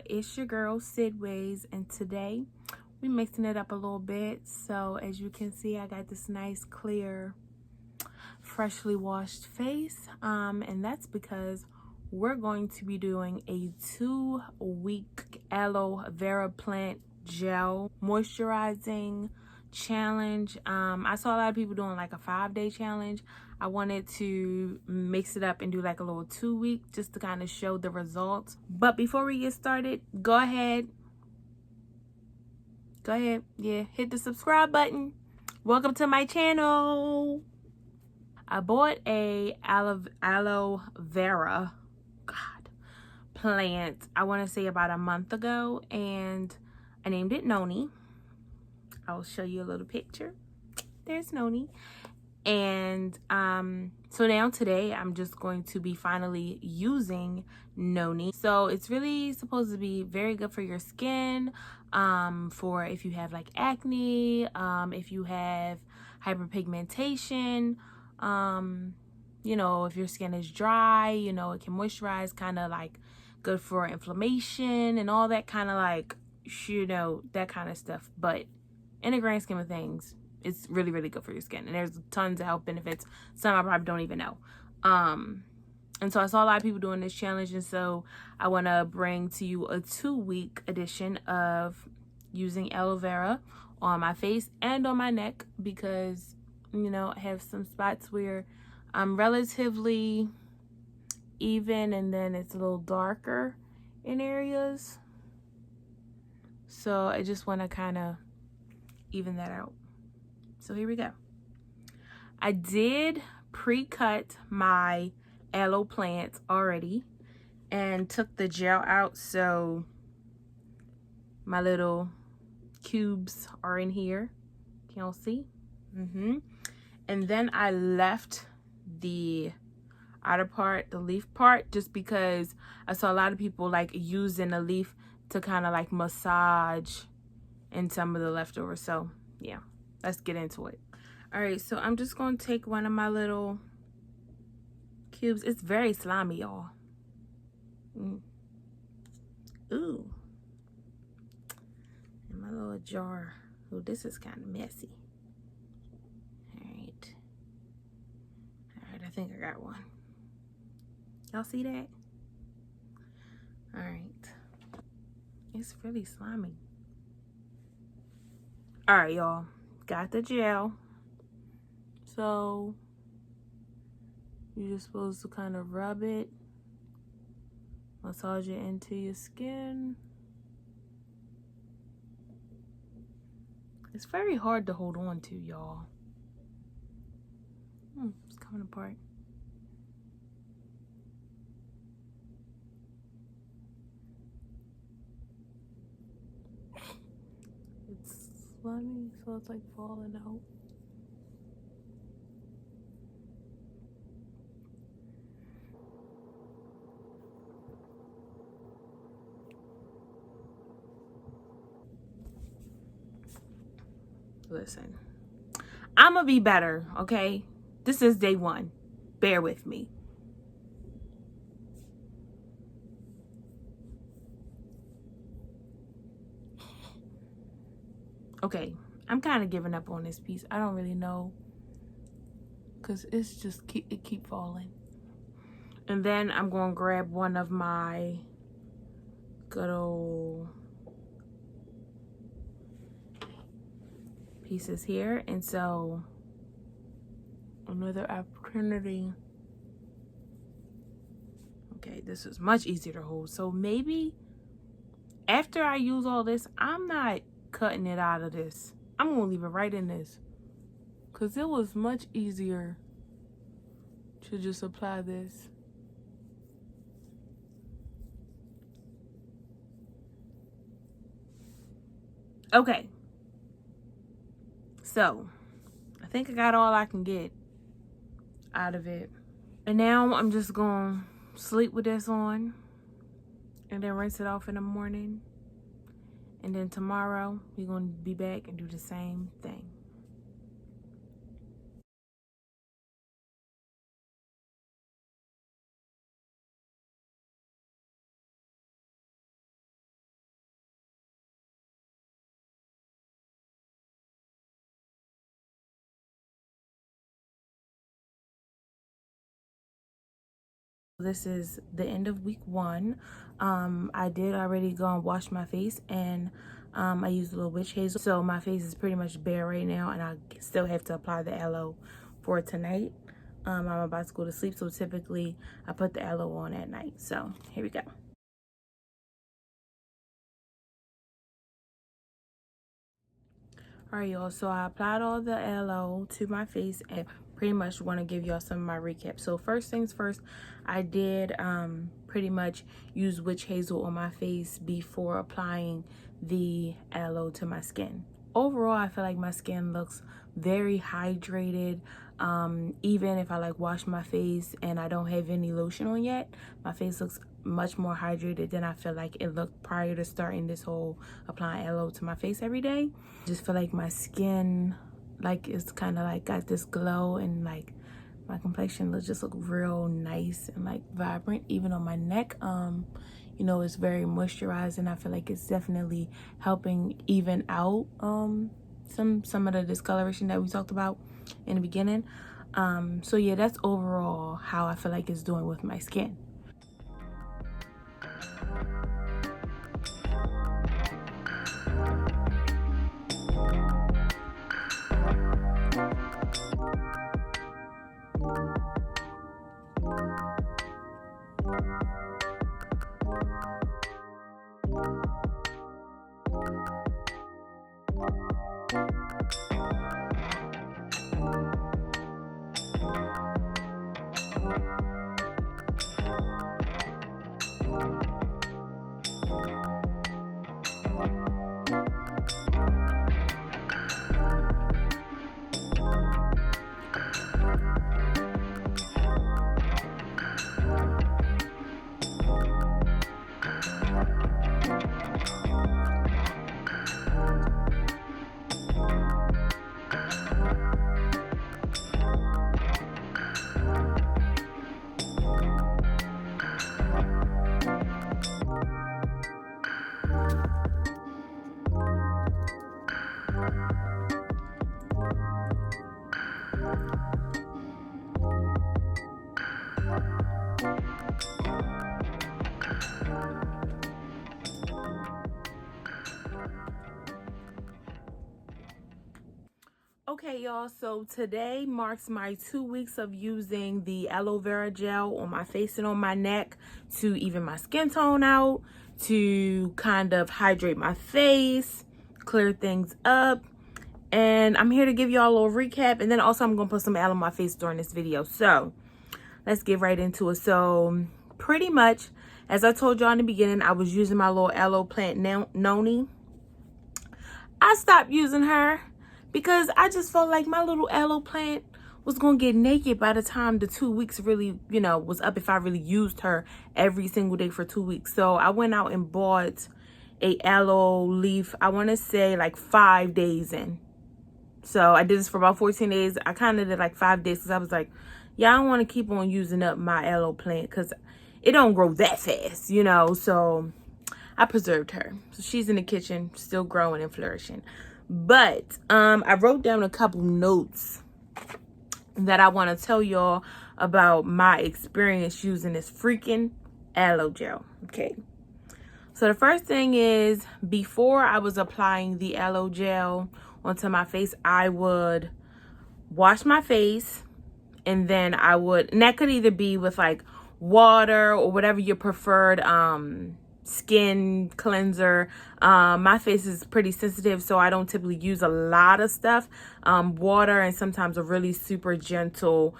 it's your girl Sidways, and today we mixing it up a little bit. So as you can see, I got this nice clear freshly washed face, and that's because we're going to be doing a 2-week aloe vera plant gel moisturizing challenge. I saw a lot of people doing like a 5-day challenge. I wanted to mix it up and do like a little 2-week just to kind of show the results. But before we get started, go ahead, yeah, hit the subscribe button. Welcome to my channel. I bought a aloe vera plant, I want to say about a month ago, and I named it Noni. I'll show you a little picture. There's Noni. And so now today I'm just going to be finally using Noni. So it's really supposed to be very good for your skin, for if you have like acne, if you have hyperpigmentation, you know, if your skin is dry, you know, it can moisturize, kind of like good for inflammation and all that kind of like, you know, that kind of stuff. But in the grand scheme of things, it's really, really good for your skin. And there's tons of health benefits. Some I probably don't even know. And so I saw a lot of people doing this challenge. And so I want to bring to you a 2-week edition of using aloe vera on my face and on my neck. Because, you know, I have some spots where I'm relatively even and then it's a little darker in areas. So I just want to kind of even that out. So here we go. I did pre-cut my aloe plant already and took the gel out, so my little cubes are in here. Can y'all see? And then I left the outer part, the leaf part, just because I saw a lot of people like using the leaf to kind of like massage in some of the leftovers. So yeah, let's get into it. All right, so I'm just going to take one of my little cubes. It's very slimy, y'all. Ooh. In my little jar. Ooh, this is kind of messy. All right. All right, I think I got one. Y'all see that? All right. It's really slimy. All right, y'all. Got the gel. So you're just supposed to kind of rub it, massage it into your skin. It's very hard to hold on to, y'all. It's coming apart. It's slimy, so it's like falling out. Listen, I'm gonna be better, okay? This is day 1. Bear with me. Okay, I'm kind of giving up on this piece. I don't really know, because it's just keep falling. And then I'm going to grab one of my good old pieces here. And so another opportunity. Okay, this is much easier to hold. So maybe after I use all this, I'm not cutting it out of this. I'm going to leave it right in this, because it was much easier to just apply this. Okay. So I think I got all I can get out of it. And now I'm just going to sleep with this on and then rinse it off in the morning. And then tomorrow we're going to be back and do the same thing. This is the end of week 1. I did already go and wash my face, and I used a little witch hazel. So my face is pretty much bare right now, and I still have to apply the aloe for tonight. I'm about to go to sleep, so typically I put the aloe on at night. So here we go. Alright, y'all, so I applied all the aloe to my face and pretty much want to give y'all some of my recap. So first things first, I did pretty much use witch hazel on my face before applying the aloe to my skin. Overall, I feel like my skin looks very hydrated. Even if I like wash my face and I don't have any lotion on yet, my face looks much more hydrated than I feel like it looked prior to starting this whole applying aloe to my face every day. Just feel like my skin like it's kind of like got this glow, and like my complexion just look real nice and like vibrant. Even on my neck, you know, it's very moisturized, and I feel like it's definitely helping even out some of the discoloration that we talked about in the beginning. So yeah, that's overall how I feel like it's doing with my skin. Okay, y'all, so today marks my 2 weeks of using the aloe vera gel on my face and on my neck to even my skin tone out, to kind of hydrate my face, clear things up. And I'm here to give y'all a little recap, and then also I'm gonna put some aloe on my face during this video. So let's get right into it. So pretty much, as I told y'all in the beginning, I was using my little aloe plant Noni. I stopped using her because I just felt like my little aloe plant was gonna get naked by the time the 2 weeks really, you know, was up, if I really used her every single day for 2 weeks. So I went out and bought a aloe leaf, I want to say like 5 days in. So I did this for about 14 days. I kind of did like 5 days because I was like, yeah, I don't want to keep on using up my aloe plant because it don't grow that fast, you know. So I preserved her. So she's in the kitchen, still growing and flourishing. But I wrote down a couple notes that I want to tell y'all about my experience using this freaking aloe gel. Okay. So the first thing is, before I was applying the aloe gel onto my face, I would wash my face, and then and that could either be with like water or whatever your preferred skin cleanser. My face is pretty sensitive, so I don't typically use a lot of stuff. Water and sometimes a really super gentle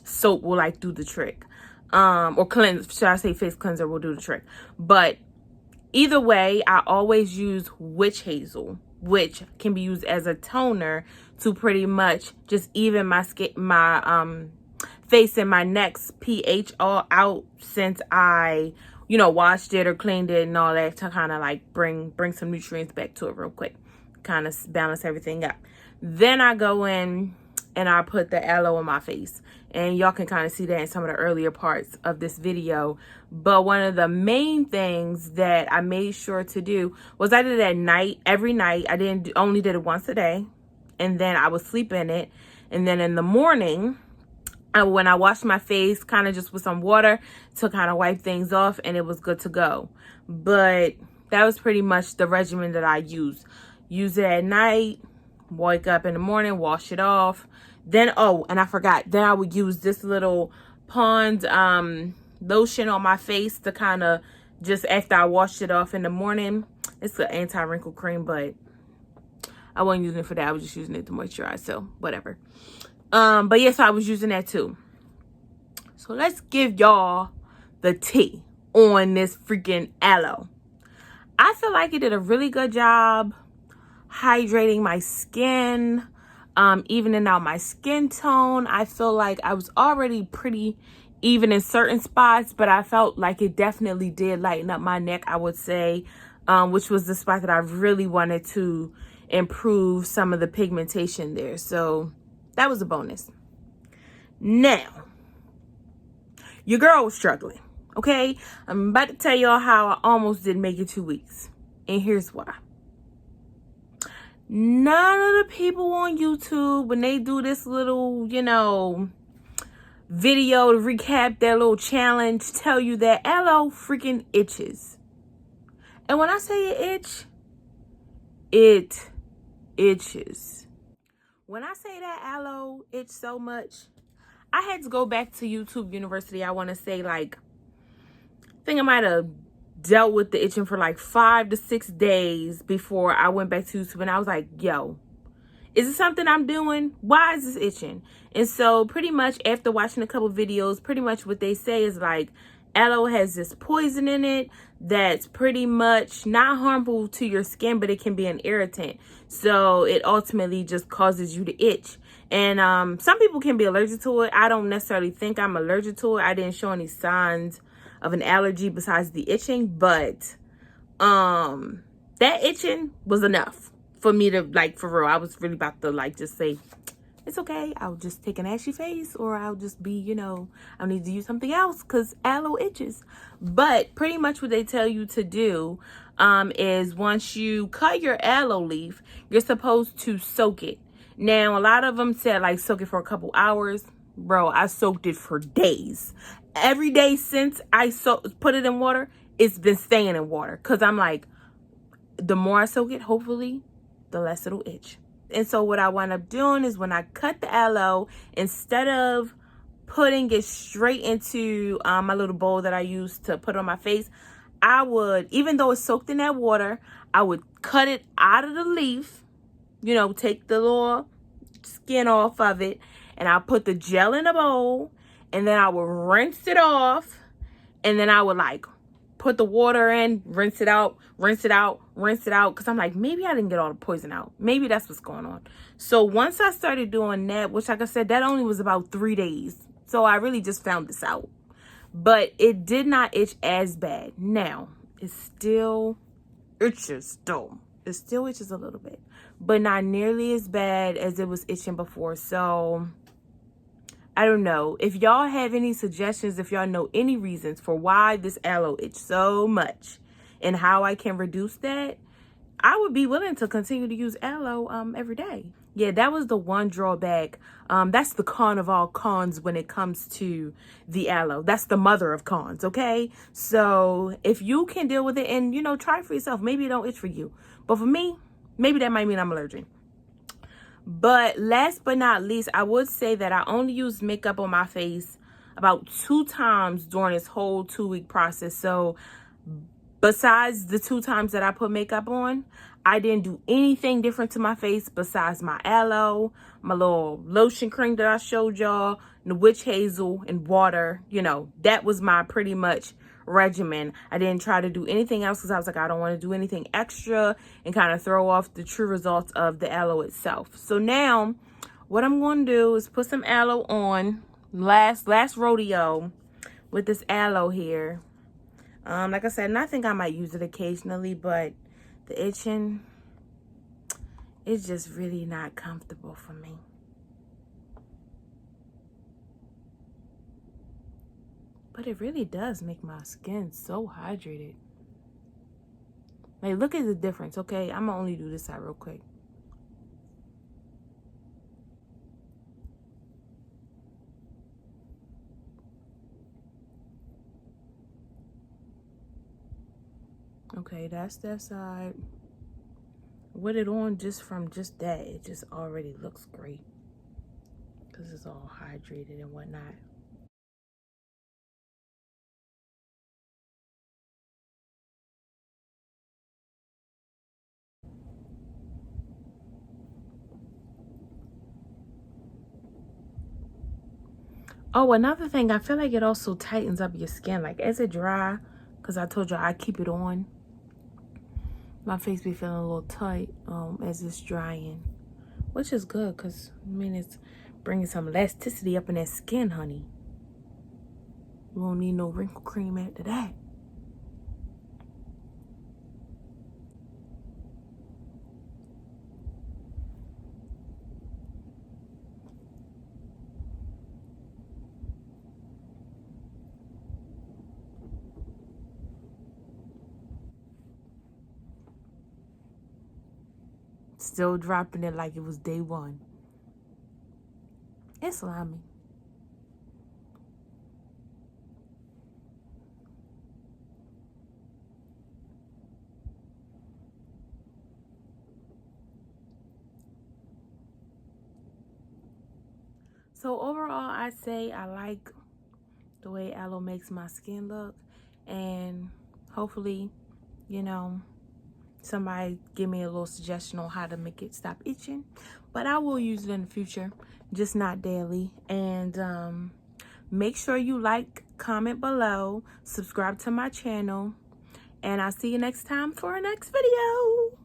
soap will like do the trick. Or should I say face cleanser will do the trick. But either way, I always use witch hazel, which can be used as a toner to pretty much just even my skin, my face and my neck's pH all out, since I, you know, washed it or cleaned it and all that, to kind of like bring some nutrients back to it real quick, kind of balance everything up. Then I go in and I put the aloe on my face, and y'all can kind of see that in some of the earlier parts of this video. But one of the main things that I made sure to do was I did it at night, every night. I only did it once a day, and then I would sleep in it, and then in the morning And when I washed my face, kind of just with some water to kind of wipe things off, and it was good to go. But that was pretty much the regimen that I used. Use it at night, wake up in the morning, wash it off. Then, oh, and I forgot, then I would use this little Pond's lotion on my face to kind of, just after I washed it off in the morning. It's an anti-wrinkle cream, but I wasn't using it for that. I was just using it to moisturize, so whatever. But yes, I was using that too. So let's give y'all the tea on this freaking aloe. I feel like it did a really good job hydrating my skin, evening out my skin tone. I feel like I was already pretty even in certain spots, but I felt like it definitely did lighten up my neck, I would say, which was the spot that I really wanted to improve some of the pigmentation there. So that was a bonus. Now, your girl was struggling, okay? I'm about to tell y'all how I almost didn't make it 2 weeks. And here's why. None of the people on YouTube, when they do this little, video to recap their little challenge, tell you that aloe freaking itches. And when I say it itches. When I say that aloe itch so much, I had to go back to YouTube University. I want to say, like, I think I might have dealt with the itching for like 5 to 6 days before I went back to YouTube, and I was like, yo, is it something I'm doing? Why is this itching? And so pretty much after watching a couple videos, pretty much what they say is like, aloe has this poison in it that's pretty much not harmful to your skin, but it can be an irritant. So it ultimately just causes you to itch. And some people can be allergic to it. I don't necessarily think I'm allergic to it. I didn't show any signs of an allergy besides the itching, but that itching was enough for me to, like, for real, I was really about to, like, just say, it's okay, I'll just take an ashy face, or I'll just be, I'll need to use something else because aloe itches. But pretty much what they tell you to do is once you cut your aloe leaf, you're supposed to soak it. Now, a lot of them said, like, soak it for a couple hours. Bro, I soaked it for days. Every day since I put it in water, it's been staying in water. Because I'm like, the more I soak it, hopefully, the less it'll itch. And so what I wind up doing is when I cut the aloe, instead of putting it straight into my little bowl that I use to put on my face, I would, even though it's soaked in that water, I would cut it out of the leaf, take the little skin off of it, and I'll put the gel in a bowl, and then I would rinse it off, and then I would, like, put the water in, rinse it out, rinse it out, rinse it out. Because I'm like, maybe I didn't get all the poison out. Maybe that's what's going on. So once I started doing that, which, like I said, that only was about 3 days. So I really just found this out. But it did not itch as bad. Now, it still itches, though. It still itches a little bit. But not nearly as bad as it was itching before. So I don't know. If y'all have any suggestions, if y'all know any reasons for why this aloe itch so much and how I can reduce that, I would be willing to continue to use aloe every day. Yeah, that was the one drawback. That's the con of all cons when it comes to the aloe. That's the mother of cons, okay? So if you can deal with it and, try it for yourself. Maybe it don't itch for you. But for me, maybe that might mean I'm allergic. But last but not least, I would say that I only used makeup on my face about 2 times during this whole 2-week process. So besides the 2 times that I put makeup on, I didn't do anything different to my face besides my aloe, my little lotion cream that I showed y'all, the witch hazel, and water. That was my pretty much regimen. I didn't try to do anything else because I was like, I don't want to do anything extra and kind of throw off the true results of the aloe itself. So now what I'm going to do is put some aloe on. Last rodeo with this aloe here. Like I said, and I think I might use it occasionally, but the itching is just really not comfortable for me. But it really does make my skin so hydrated. Like, look at the difference, okay? I'm gonna only do this side real quick. Okay, that's that side. With it on just from just that, it just already looks great because it's all hydrated and whatnot. Oh, another thing, I feel like it also tightens up your skin. Like as it dry, because I told you I keep it on, my face be feeling a little tight as it's drying, which is good because I mean it's bringing some elasticity up in that skin, honey. You won't need no wrinkle cream after that. Still dropping it like it was day one. It's slimy. So overall, I say I like the way aloe makes my skin look, and hopefully, you know, somebody give me a little suggestion on how to make it stop itching. But I will use it in the future, just not daily. And make sure you like, comment below, subscribe to my channel, and I'll see you next time for our next video.